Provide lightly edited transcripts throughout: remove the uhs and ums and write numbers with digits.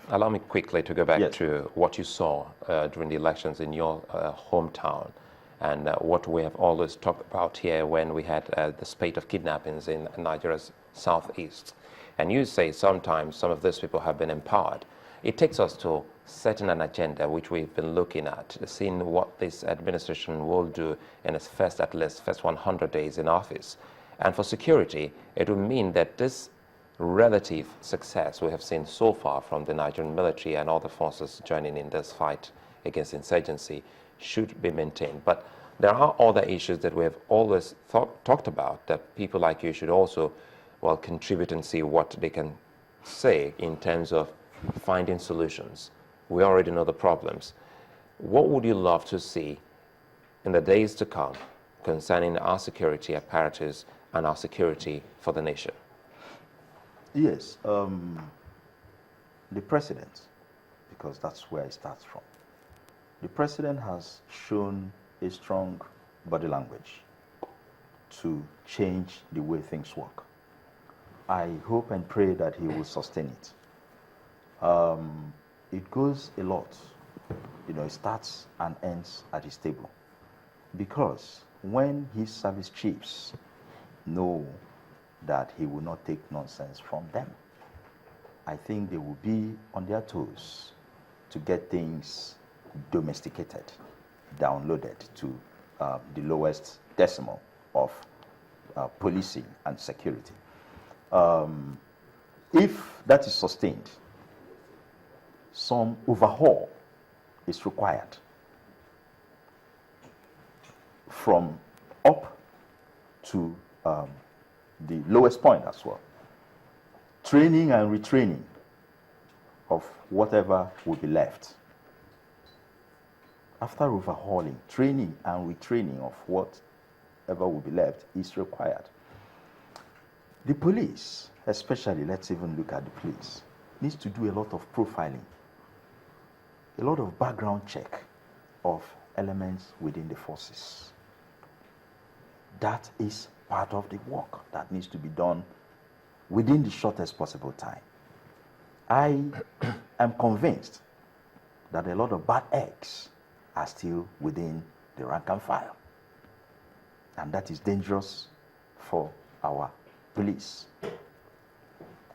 Allow me quickly to go back Yes. to what you saw during the elections in your hometown and what we have always talked about here when we had the spate of kidnappings in Nigeria's southeast. And you say sometimes some of these people have been empowered. It takes us to setting an agenda which we've been looking at, seeing what this administration will do in its at least first 100 days in office. And for security, it will mean that this relative success we have seen so far from the Nigerian military and other forces joining in this fight against insurgency should be maintained. But there are other issues that we have always talked about that people like you should also, well, contribute and see what they can say in terms of finding solutions. We already know the problems. What would you love to see in the days to come concerning our security apparatus and our security for the nation? Yes, the president, because that's where it starts from. The president has shown a strong body language to change the way things work. I hope and pray that he will sustain it. It goes a lot. It starts and ends at his table. Because when his service chiefs know that he will not take nonsense from them, I think they will be on their toes to get things domesticated, downloaded to the lowest decimal of policing and security. If that is sustained, some overhaul is required from up to the lowest point as well. Training and retraining of whatever will be left. After overhauling, training and retraining of whatever will be left is required. The police, especially, let's even look at the police, needs to do a lot of profiling, a lot of background check of elements within the forces. That is part of the work that needs to be done within the shortest possible time. I am convinced that a lot of bad eggs are still within the rank and file. And that is dangerous for our police.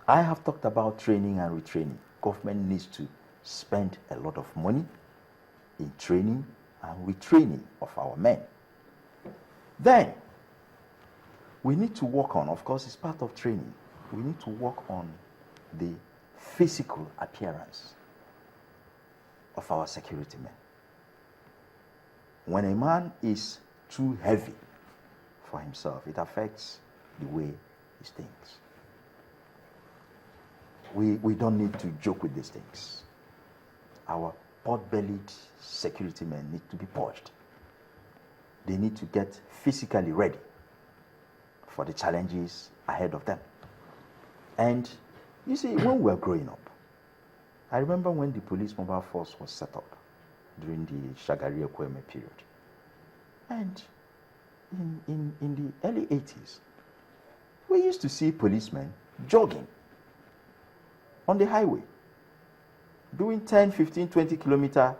I have talked about training and retraining. Government needs to spend a lot of money in training and retraining of our men. Then, we need to work on, of course, it's part of training, we need to work on the physical appearance of our security men. When a man is too heavy for himself, it affects the way he thinks. We don't need to joke with these things. Our pot-bellied security men need to be purged. They need to get physically ready for the challenges ahead of them. And you see, when we were growing up, I remember when the police mobile force was set up during the Shagari Ekweme period. And in the early 80s, we used to see policemen jogging on the highway, doing 10, 15, 20 kilometer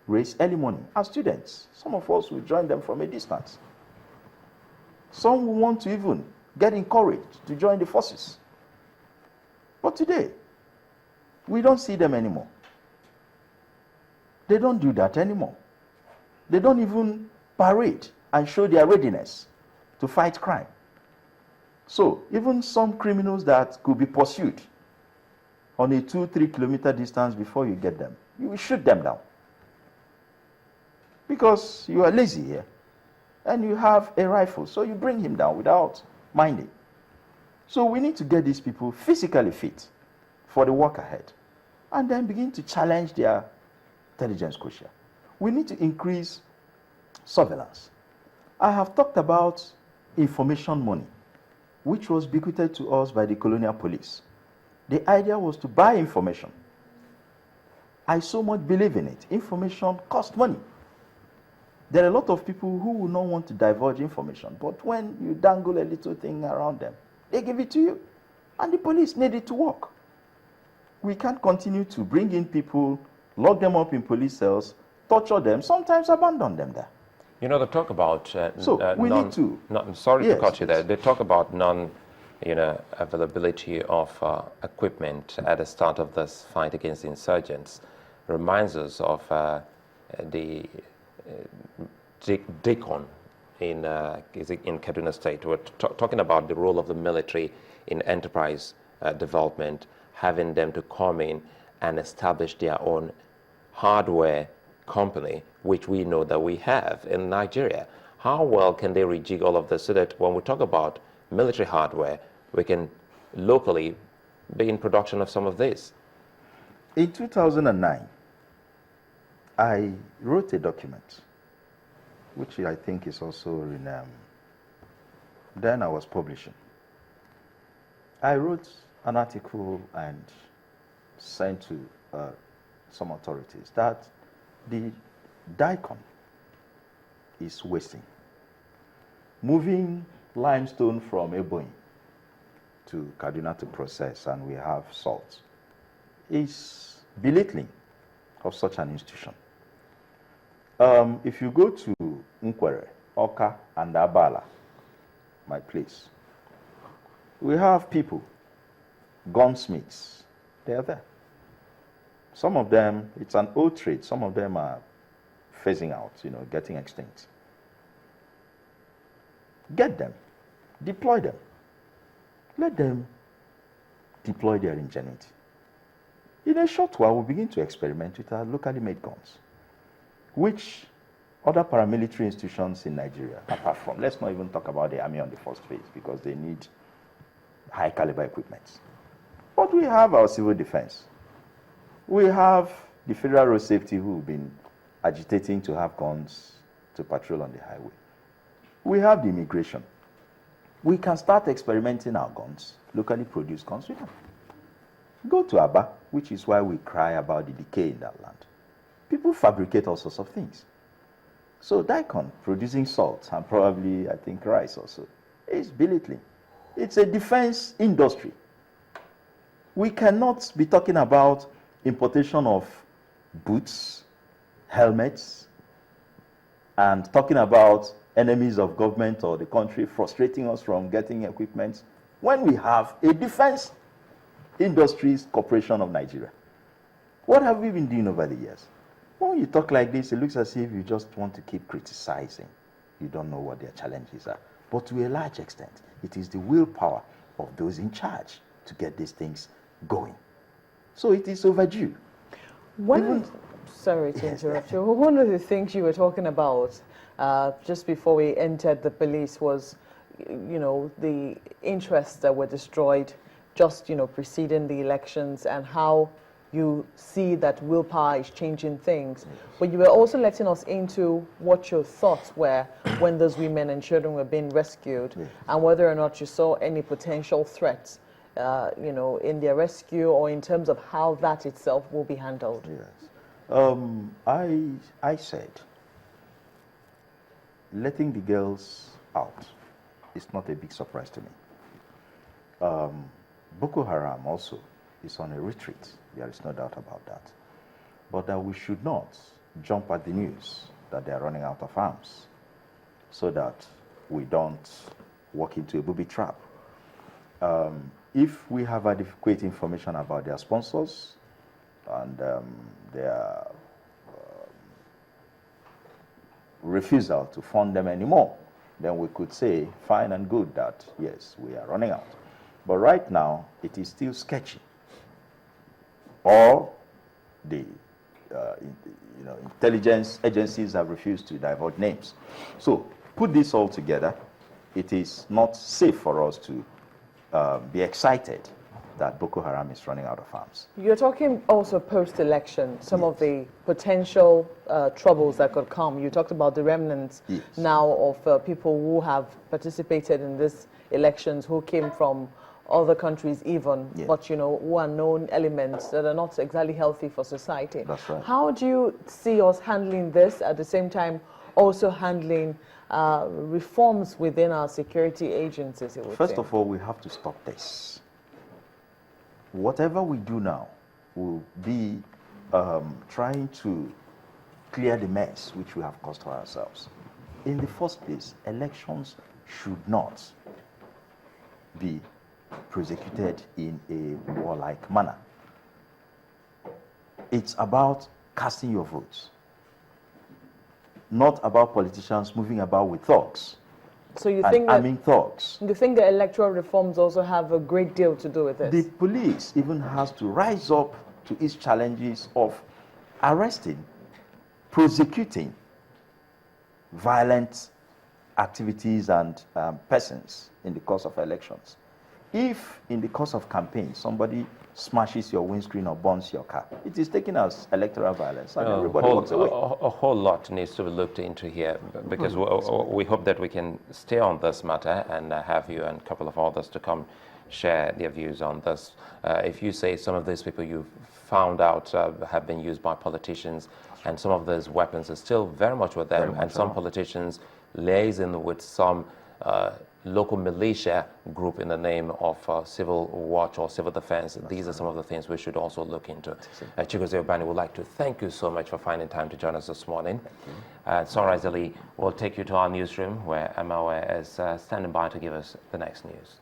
race early morning as students. Some of us would join them from a distance. Some will want to even get encouraged to join the forces. But today, we don't see them anymore. They don't do that anymore. They don't even parade and show their readiness to fight crime. So, even some criminals that could be pursued on a 2-3 kilometer distance before you get them, you will shoot them down. Because you are lazy here and you have a rifle, so you bring him down without minding. So we need to get these people physically fit for the work ahead and then begin to challenge their intelligence quotient. We need to increase surveillance. I have talked about information money, which was bequeathed to us by the colonial police. The idea was to buy information. I so much believe in it. Information costs money. There are a lot of people who will not want to divulge information, but when you dangle a little thing around them, they give it to you. And the police need it to work. We can't continue to bring in people, lock them up in police cells, torture them, sometimes abandon them there. You know, they talk about So we need to. sorry to Yes, cut you there. please. They talk about availability of equipment at the start of this fight against insurgents. Reminds us of the DECON in Kaduna State. We're talking about the role of the military in enterprise development, having them to come in and establish their own hardware company, which we know that we have in Nigeria. How well can they rejig all of this so that when we talk about military hardware, we can locally be in production of some of this? In 2009, I wrote a document, which I think is also in, then I was publishing. I wrote an article and sent to some authorities that the DICON is wasting. Moving limestone from Ebonyi to Kaduna to process, and we have salt, is belittling of such an institution. If you go to Nkwere, Oka, and Abala, my place, we have people, gunsmiths, they are there. Some of them, it's an old trade. Some of them are phasing out, getting extinct. Get them, deploy them. Let them deploy their ingenuity. In a short while, we'll begin to experiment with our locally made guns, which other paramilitary institutions in Nigeria, apart from, let's not even talk about the army on the first phase, because they need high caliber equipment. But we have our civil defense. We have the Federal Road Safety, who have been agitating to have guns to patrol on the highway. We have the immigration. We can start experimenting our guns, locally produced guns with them. Go to Aba, which is why we cry about the decay in that land. People fabricate all sorts of things. So DICON, producing salt and probably, I think, rice also, is belittling. It's a defense industry. We cannot be talking about importation of boots, helmets, and talking about enemies of government or the country frustrating us from getting equipment when we have a defense industries corporation of Nigeria. What have we been doing over the years? When you talk like this, it looks as if you just want to keep criticizing. You don't know what their challenges are. But to a large extent, it is the willpower of those in charge to get these things going. So it is overdue. Sorry to interrupt you. One of the things you were talking about just before we entered the police was, the interests that were destroyed just, preceding the elections, and how you see that willpower is changing things. But you were also letting us into what your thoughts were when those women and children were being rescued, and whether or not you saw any potential threats, in their rescue, or in terms of how that itself will be handled. Yes. I said, letting the girls out is not a big surprise to me. Boko Haram also is on a retreat. There is no doubt about that. But that we should not jump at the news that they are running out of arms, so that we don't walk into a booby trap. If we have adequate information about their sponsors and their refusal to fund them anymore, then we could say fine and good that yes, we are running out. But right now, it is still sketchy. Or the intelligence agencies have refused to divulge names. So put this all together, it is not safe for us to be excited that Boko Haram is running out of arms. You're talking also post-election, some of the potential troubles that could come. You talked about the remnants now of people who have participated in these elections, who came from other countries even, but who are known elements that are not exactly healthy for society. That's right. How do you see us handling this, at the same time also handling reforms within our security agencies? First of all, we have to stop this. Whatever we do now will be trying to clear the mess which we have caused for ourselves. In the first place, elections should not be prosecuted in a warlike manner. It's about casting your votes, not about politicians moving about with thugs So you and think that arming thugs. you think the electoral reforms also have a great deal to do with this? The police even has to rise up to its challenges of arresting, prosecuting violent activities and persons in the course of elections. If in the course of campaign somebody smashes your windscreen or burns your car, it is taken as electoral violence and everybody walks away. A whole lot needs to be looked into here because we hope that we can stay on this matter and have you and a couple of others to come share their views on this. If you say some of these people you've found out have been used by politicians and some of those weapons are still very much with them and some politicians liaising with some local militia group in the name of civil watch or civil defense. These are some of the things we should also look into. Chigozie Ubani would like to thank you so much for finding time to join us this morning. Sunrise Ali will take you to our newsroom where Emma is standing by to give us the next news.